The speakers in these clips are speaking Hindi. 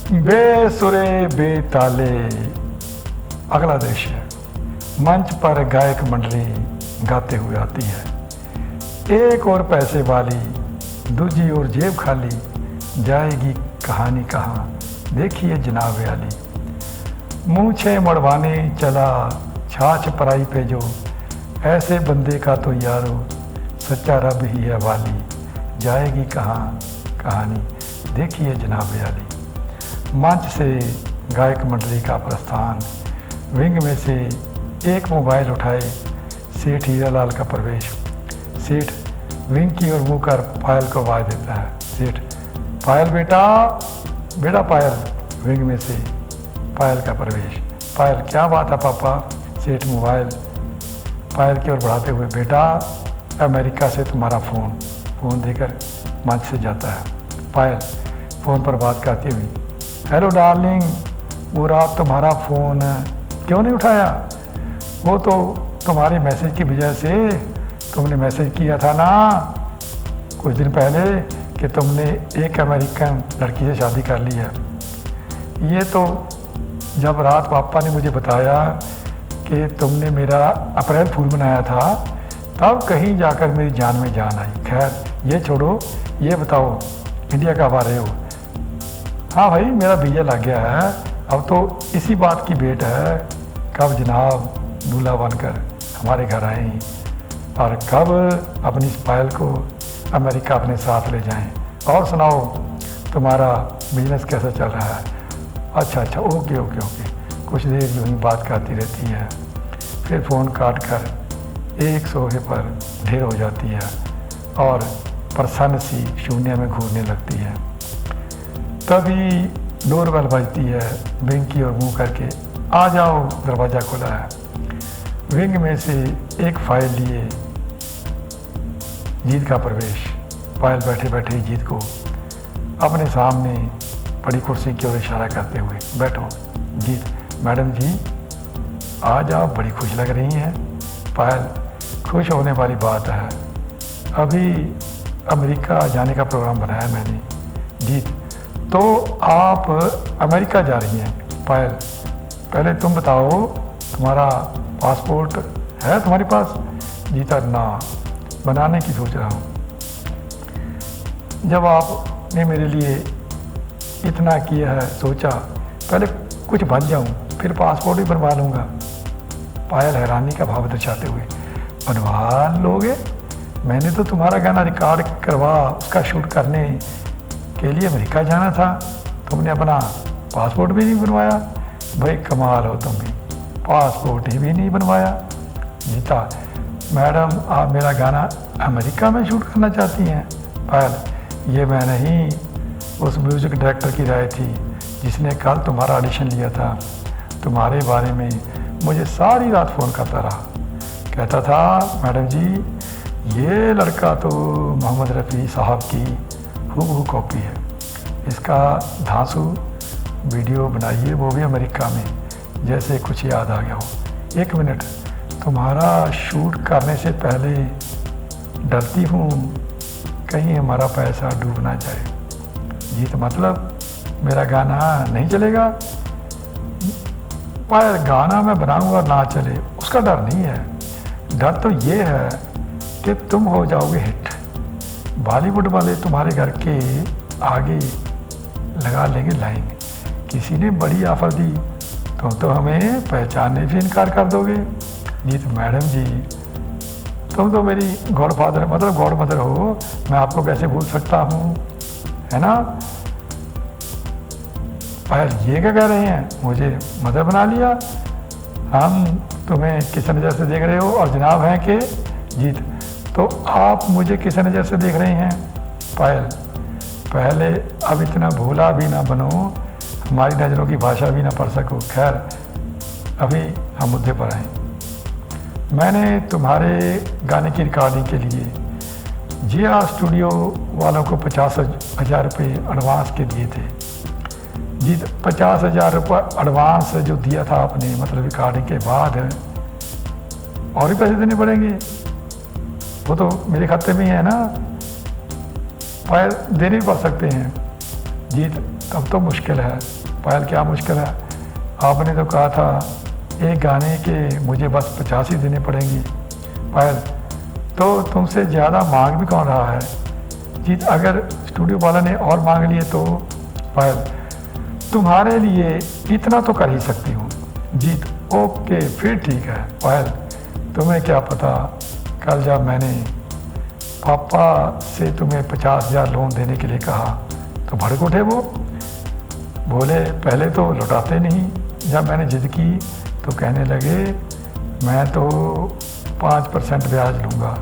बेसुरे बेताले। अगला दृश्य, मंच पर गायक मंडली गाते हुए आती है। एक और पैसे वाली, दूजी और जेब खाली, जाएगी कहानी कहाँ, देखिए जनाब आली। मूछें मड़वाने चला छाछ पराई पे जो, ऐसे बंदे का तो यारो सच्चा रब ही है वाली, जाएगी कहाँ कहानी, देखिए जनाब आली। मंच से गायक मंडली का प्रस्थान। विंग में से एक मोबाइल उठाए सेठ हीरालाल का प्रवेश। सेठ विंग की ओर मुँह कर पायल को आवाज देता है। सेठ, पायल बेटा, बेटा पायल। विंग में से पायल का प्रवेश। पायल, क्या बात है पापा। सेठ मोबाइल पायल की ओर बढ़ाते हुए, बेटा अमेरिका से तुम्हारा फ़ोन देकर मंच से जाता है। पायल फ़ोन पर बात करती हुई, हेलो डार्लिंग, वो रात तुम्हारा फ़ोन क्यों नहीं उठाया? वो तो तुम्हारे मैसेज की वजह से, तुमने मैसेज किया था ना कुछ दिन पहले कि तुमने एक अमेरिकन लड़की से शादी कर ली है। ये तो जब रात पापा ने मुझे बताया कि तुमने मेरा अप्रैल फूल बनाया था, तब कहीं जाकर मेरी जान में जान आई। खैर ये छोड़ो, ये बताओ इंडिया कब आ रहे हो? हाँ भाई, मेरा वीज़ा लग गया है, अब तो इसी बात की वेट है कब जनाब दूल्हा बनकर हमारे घर आएँ और कब अपनी इस पायल को अमेरिका अपने साथ ले जाएं। और सुनाओ तुम्हारा बिजनेस कैसा चल रहा है? अच्छा, ओके। कुछ देर यूँ ही बात करती रहती है, फिर फ़ोन काट कर एक सोफे पर ढेर हो जाती है और प्रसन्न सी शून्य में घूरने लगती है। तभी डोरबेल बजती है। विंग की ओर मुँह करके, आ जाओ, दरवाज़ा खुला है। विंग में से एक फाइल लिए जीत का प्रवेश। पायल बैठे बैठे जीत को अपने सामने बड़ी कुर्सी की ओर इशारा करते हुए, बैठो। जीत, मैडम जी आज आप बड़ी खुश लग रही हैं। पायल, खुश होने वाली बात है, अभी अमेरिका जाने का प्रोग्राम बनाया मैंने। जीत, तो आप अमेरिका जा रही हैं? पायल, पहले तुम बताओ तुम्हारा पासपोर्ट है तुम्हारे पास? जीता, ना, बनाने की सोच रहा हूँ। जब आपने मेरे लिए इतना किया है, सोचा पहले कुछ बन जाऊँ, फिर पासपोर्ट भी बनवा लूँगा। पायल हैरानी का भाव दर्शाते हुए, बनवा लोगे? मैंने तो तुम्हारा गाना रिकॉर्ड करवा उसका शूट करने के लिए अमेरिका जाना था, तुमने अपना पासपोर्ट भी नहीं बनवाया। भाई कमाल हो तुम भी, पासपोर्ट ही भी नहीं बनवाया। जीता, मैडम आप मेरा गाना अमेरिका में शूट करना चाहती हैं? पायल, ये मैं नहीं, उस म्यूज़िक डायरेक्टर की राय थी जिसने कल तुम्हारा ऑडिशन लिया था। तुम्हारे बारे में मुझे सारी रात फ़ोन करता रहा, कहता था मैडम जी ये लड़का तो मोहम्मद रफ़ी साहब की हूबहू कॉपी है, इसका धांसू वीडियो बनाइए, वो भी अमेरिका में, जैसे कुछ याद आ गया हो। एक मिनट, तुम्हारा शूट करने से पहले डरती हूँ कहीं हमारा पैसा डूब ना जाए। जीत, मतलब मेरा गाना नहीं चलेगा? पायल, गाना मैं बनाऊंगा ना चले उसका डर नहीं है, डर तो ये है कि तुम हो जाओगे हिट, बॉलीवुड वाले तुम्हारे घर के आगे लगा लेंगे लाइन, किसी ने बड़ी ऑफर दी तो हमें पहचानने से इनकार कर दोगे। जीत, मैडम जी तुम तो मेरी गॉडफादर मतलब गॉड मदर हो, मैं आपको कैसे भूल सकता हूँ, है ना? पायल, ये क्या कह रहे हैं, मुझे मदर बना लिया? हम तुम्हें किस नज़र से देख रहे हो और जनाब हैं कि? जीत, तो आप मुझे किस नज़र से देख रहे हैं? पायल, पहले अब इतना भोला भी ना बनो, हमारी नज़रों की भाषा भी ना पढ़ सको। खैर अभी हम मुद्दे पर आए। मैंने तुम्हारे गाने की रिकॉर्डिंग के लिए जिया स्टूडियो वालों को 50,000 रुपये एडवांस के दिए थे। जी, 50,000 रुपये एडवांस जो दिया था आपने, मतलब रिकॉर्डिंग के बाद और भी पैसे देने पड़ेंगे? वो तो मेरे खाते में ही है ना। फायर देने भी पड़ सकते हैं। जी, तब तो मुश्किल है। पायल क्या मुश्किल है? आपने तो कहा था एक गाने के मुझे बस 50 ही देने पड़ेंगे। पायल तो तुमसे ज़्यादा मांग भी कौन रहा है? जीत अगर स्टूडियो वाला ने और मांग लिए तो? पायल तुम्हारे लिए इतना तो कर ही सकती हूँ। जीत ओके फिर ठीक है। पायल तुम्हें क्या पता, कल जब मैंने पापा से तुम्हें 50,000 लोन देने के लिए कहा तो भड़क उठे वो। बोले पहले तो लौटाते नहीं, जब मैंने जिद की तो कहने लगे मैं तो 5% ब्याज लूँगा।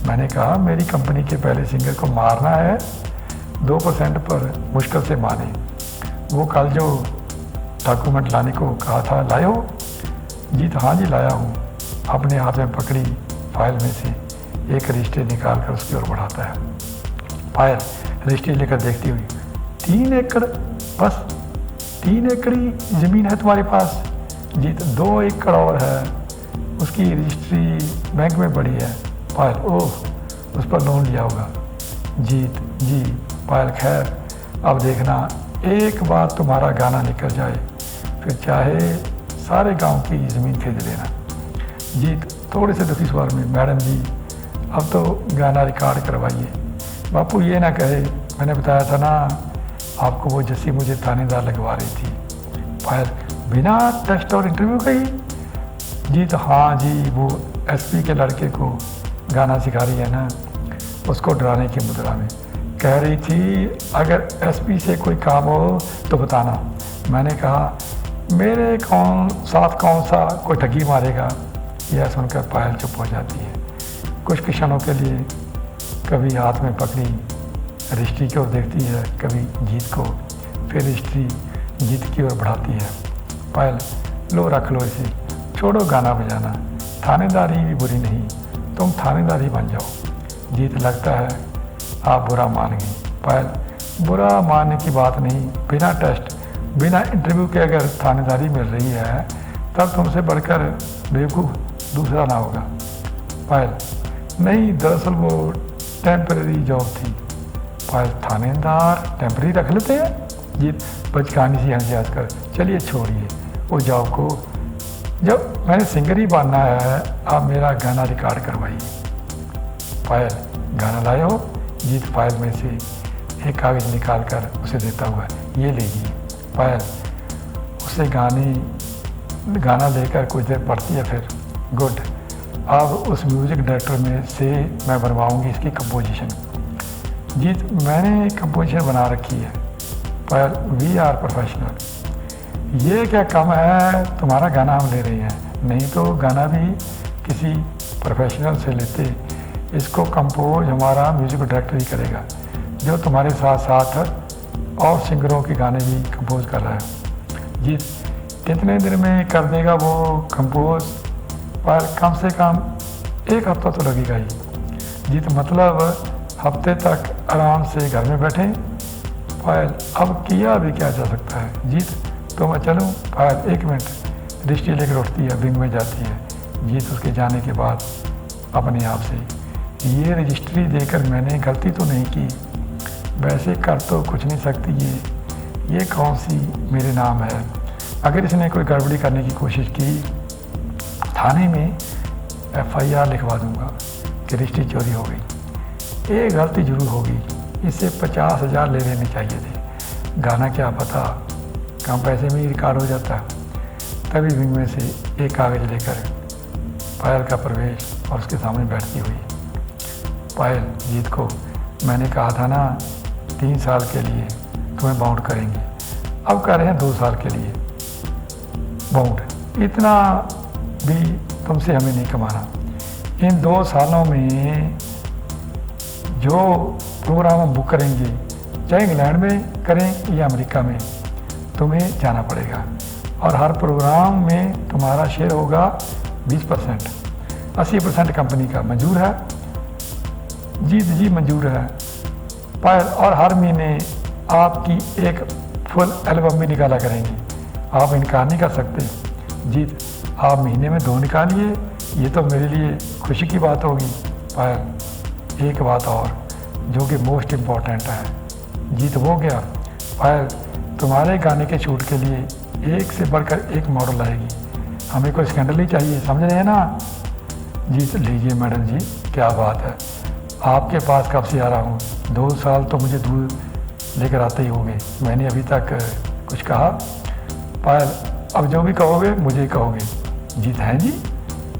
मैंने कहा मेरी कंपनी के पहले सिंगर को मारना है, 2% पर मुश्किल से माने। वो कल जो डॉक्यूमेंट लाने को कहा था लाए हो? जीत हाँ जी लाया हूँ। अपने हाथ में पकड़ी फाइल में से एक रजिस्ट्री निकाल कर उसकी ओर बढ़ाता है। पायल रजिस्ट्री लेकर देखती हुई, 3 एकड़, बस 3 एकड़ ही ज़मीन है तुम्हारे पास? जीत 2 एकड़ और है, उसकी रजिस्ट्री बैंक में पड़ी है। पायल ओह उस पर लोन लिया होगा। जीत जी। पायल खैर अब देखना, एक बार तुम्हारा गाना निकल जाए फिर चाहे सारे गांव की ज़मीन खरीद लेना। जीत थोड़े से दुखी स्वर में, मैडम जी अब तो गाना रिकॉर्ड करवाइए। बापू ये ना कहे मैंने बताया था ना आपको वो जैसी मुझे थानेदार लगवा रही थी। पायल बिना टेस्ट और इंटरव्यू का ही? जीत हाँ जी, वो एसपी के लड़के को गाना सिखा रही है ना, उसको डराने की मुद्रा में कह रही थी अगर एसपी से कोई काम हो तो बताना। मैंने कहा मेरे कौन सा कोई ठगी मारेगा। यह सुनकर पायल चुप हो जाती है। कुछ क्षणों के लिए कभी हाथ में पकड़ी रजिस्ट्री की ओर देखती है, कभी जीत को, फिर रजिस्ट्री जीत की ओर बढ़ाती है। पायल लो रख लो इसे, छोड़ो गाना बजाना, थानेदारी भी बुरी नहीं, तुम थानेदार ही बन जाओ। जीत लगता है आप बुरा मान गई। पायल बुरा मानने की बात नहीं, बिना टेस्ट बिना इंटरव्यू के अगर थानेदारी मिल रही है तब तुमसे बढ़कर बेवकूफ़ दूसरा ना होगा। पायल नहीं, दरअसल वो टेम्परेरी जॉब थी। पायल थानेदार टेम्परेरी रख लेते हैं? जीत बचकानी सी हंसी हंसकर, चलिए छोड़िए वो जॉब को, जब मैंने सिंगर ही बनना है आप मेरा गाना रिकॉर्ड करवाइए। पायल गाना लाए हो? जीत फाइल में से एक कागज़ निकाल कर उसे देता हुआ, ये लीजिए। पायल उसे गाना लेकर कुछ देर पढ़ती है, फिर गुड, अब उस म्यूज़िक डायरेक्टर में से मैं बनवाऊंगी इसकी कंपोजिशन। जीत मैंने कंपोजिशन बना रखी है। पायल वी आर प्रोफेशनल। ये क्या कम है तुम्हारा गाना हम ले रहे हैं, नहीं तो गाना भी किसी प्रोफेशनल से लेते। इसको कंपोज हमारा म्यूज़िक डायरेक्टर ही करेगा जो तुम्हारे साथ साथ और सिंगरों के गाने भी कंपोज कर रहा है। जी कितने दिन में कर देगा वो कंपोज? पर कम से कम 1 हफ्ता तो लगेगा ही। जी तो मतलब हफ्ते तक आराम से घर में बैठे। पायल अब किया भी क्या जा सकता है? जीत तो मैं चलूँ? पायल 1 मिनट, रजिस्ट्री लेकर उठती है, विंग में जाती है। जीत उसके जाने के बाद अपने आप से, ये रजिस्ट्री देकर मैंने गलती तो नहीं की, वैसे कर तो कुछ नहीं सकती ये कौन सी मेरे नाम है। अगर इसने कोई गड़बड़ी करने की कोशिश की थाने में FIR लिखवा दूंगा कि रजिस्ट्री चोरी हो गई। एक गलती जरूर होगी, इससे 50,000 ले लेने चाहिए थे। गाना क्या पता कम पैसे में ही रिकॉर्ड हो जाता। तभी विंग में से एक कागज़ लेकर पायल का प्रवेश और उसके सामने बैठती हुई। पायल जीत को मैंने कहा था ना 3 साल के लिए तुम्हें बाउंड करेंगे, अब कर रहे हैं 2 साल के लिए बाउंड। इतना भी तुमसे हमें नहीं कमाना। इन 2 सालों में जो प्रोग्राम हम बुक करेंगे, चाहे इंग्लैंड में करें या अमेरिका में, तुम्हें जाना पड़ेगा और हर प्रोग्राम में तुम्हारा शेयर होगा 20%। 80% कंपनी का मंजूर है? जीत जी मंजूर है। पायल और हर महीने आपकी एक फुल एल्बम भी निकाला करेंगी, आप इनकार नहीं कर सकते। जीत आप महीने में 2 निकालिए, ये तो मेरे लिए खुशी की बात होगी। पायल एक बात और जो कि मोस्ट इम्पॉर्टेंट है। जीत हो गया? पायल तुम्हारे गाने के शूट के लिए एक से बढ़कर एक मॉडल आएगी, हमें कोई स्कैंडल ही चाहिए, समझ रहे हैं ना। जी तो लीजिए मैडम जी, क्या बात है, आपके पास कब से आ रहा हूँ, 2 साल तो मुझे दूर लेकर आते ही होंगे, मैंने अभी तक कुछ कहा। पायल अब जो भी कहोगे मुझे ही कहोगे। जीत हैं जी।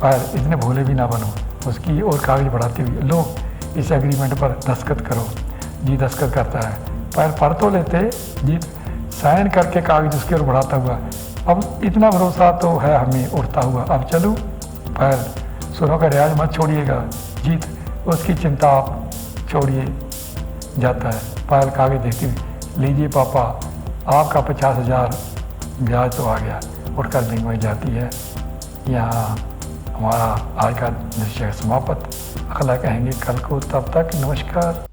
पायल इतने भोले भी ना बनो। उसकी और कागज बढ़ाती हुई, लो इस एग्रीमेंट पर दस्तखत करो। जी दस्तखत करता है। पायल पढ़ तो लेते। जीत साइन करके कागज उसकी ओर बढ़ाता हुआ, अब इतना भरोसा तो है हमें उड़ता हुआ, अब चलूँ। पायल सुरों का रियाज मत छोड़िएगा। जीत उसकी चिंता आप छोड़िए, जाता है। पायल कागज देखती हुई, लीजिए पापा आपका 50,000 ब्याज तो आ गया। उठकर बैंक में जाती है। यहाँ हमारा आज का दृश्य समाप्त। अगला कहेंगे कल को, तब तक नमस्कार।